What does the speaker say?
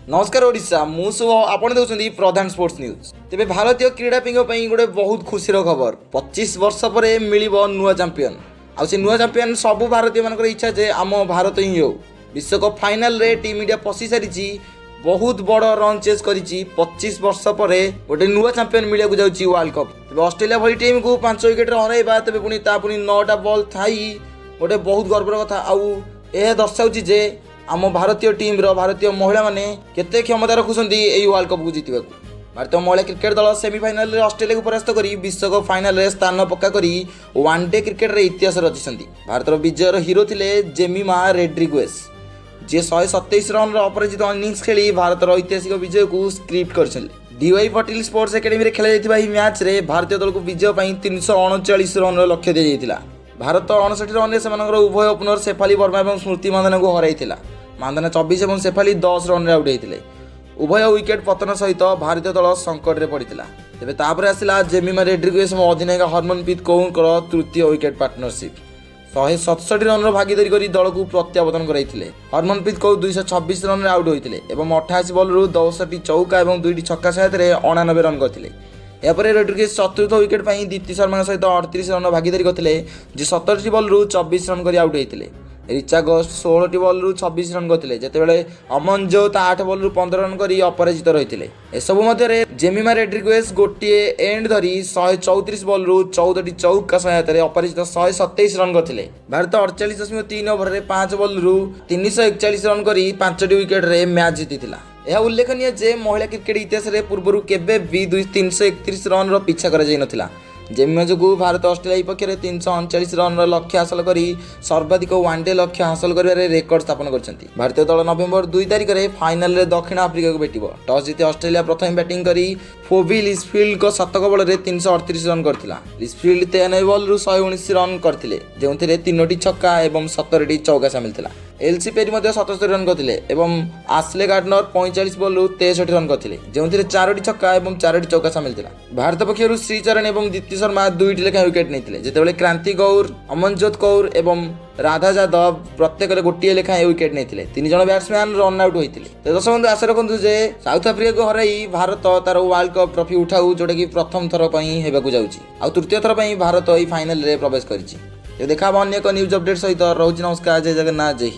नमस्कार ओडिशा मु शुभ आपण देखुछंदी प्रधान स्पोर्ट्स न्यूज। तेबे भारतीय क्रीड़ापिंग पई गोटे बहुत खुशी खबर 25 वर्ष पर मिलिबो नुआ चैंपियन। आ से नुआ चैंपियन सब भारतीय मानकर इच्छा जे आम भारत ही हो। विश्वकप फाइनल रे टीम इंडिया पशि सारी बहुत बड़ रन चेज करिछि। 25 वर्ष पर गोटे नुआ चैंपियन मिलिया जाउछि वर्ल्ड कप। तेबे ऑस्ट्रेलिया भली टीम को 5 विकेट हरैबा तेबे पुनी 9टा बॉल थाई गोटे बहुत गर्वर कथा। आउ यह दर्शाउछि जे आम भारतीय टीम भारतीय महिला माने केते क्षमता रखुछंती एई वर्ल्ड कप को जीतिबा को। भारतीय महिला क्रिकेट दल सेमीफाइनल रे ऑस्ट्रेलिया को परास्त करी विश्वकप फाइनल रे स्थान पक्का करी वनडे क्रिकेट रे इतिहास रचिछंती। भारतर विजयर हीरो थिले जेमिमा रोड्रिगेज जे 127 रन अपराजित इनिंग्स खेली भारतर ऐतिहासिक विजय को स्क्रिप्ट करछले। डीवाई पटेल स्पोर्ट्स एकेडमी रे खेला जायतिबा एही मैच रे भारतीय दल को विजय पई 339 रन लक्ष्य दिया जायतिला। भारत 59 रन रे सेमानकर उभय ओपनर शेफाली वर्मा और स्मृति मांधाना को हराइथिला। मांधाना 24 और शेफाली 10 रन रे आउट होइथिले। उभय विकेट पतन सहित भारतीय दल संकट रे पड़िथिला। तेबे तापर आसिला जेमिमा रोड्रिगेज और अधिनायक हरमनप्रीत कौर तृतीय विकेट पार्टनरशिप 167 रन भागीदारी करी दल को प्रत्यावर्तन कराइथिले। हरमनप्रीत कौर 226 रन रे आउट होइथिले एवं 88 बॉल रु 62 चौका और 2टी छक्का सहायता रे 89 रन करथिले। यापर रोड्रिगेज चतुर्थ विकेट पर दीप्ति शर्मा सहित 38 रन भागीदारी करथिले जे 17 बॉल रु 24 रन करी आउट होइथिले। रिचा गोस्ट 16 बॉल रु 26 रन करथिले जेतेबेले अमनजोत 8 बॉल रु 15 रन करी अपराजित रहिथिले। एसबु मध्यरे जेमिमा रोड्रिगेज गोटिए एंड धरी 134 बॉल रु 14टी चौका सहायता रे अपराजित 127 रन करथिले। भारत 48.3 ओवर रे 5 बॉल रु 341 रन करी 5टी विकेट रे मैच जीतिथिला। यह उल्लेखनीय जे महिला क्रिकेट इतिहास रे पूर्वरु केबे भी 331 रन रो पीछा करा जाय नथिला। जेमिमा जो भारत ऑस्ट्रेलिया विपक्ष में 339 रन लक्ष्य हासिल करी सर्वाधिक वनडे लक्ष्य हासिल कर रेकर्ड स्थापन करछंती। भारतीय दल नवेम्बर 2 तारिख में फाइनल रे दक्षिण आफ्रिका को भेटिबो। टॉस जीति ऑस्ट्रेलिया प्रथम बैटिंग करी फोबी लिसफील्ड को शतक बल 338 रन करथिला। लिसफील्ड 93 बॉल रु 119 रन करथिले जेउथिरे 3टी छक्का एवं 17टी चौका शामिल थिला। एलसी पेरी 77 रन करथिले एवं आश्ले गार्डनर 45 बॉल रु 63 रन करथिले जेउथिरे 4टी छक्का एवं 4टी चौका शामिल थिला। भारत पक्षरु श्रीचरण एवं दीप्ति शर्मा 2टी लेखा विकेट नैथिले जेतेबेले क्रांति गौर अमनजोत कौर एवं राधा यादव प्रत्येक गोटे लेखा विकेट नैथिले। 3 जण बैट्समैन रन आउट होइथिले। तो दर्शक बंधु आशा रखंतु जे साउथ अफ्रीका को हराई भारत तार वर्ल्ड कप ट्रॉफी उठाऊ जोटा कि प्रथम थर पई हेबाकू जाउची आ तृतीय थर पई भारत एई फाइनल रे प्रवेश करिछि। देखा अन्य एक न्यूज अपडेट सहित रहउछि। नमस्कार, जय जगन्नाथ, जय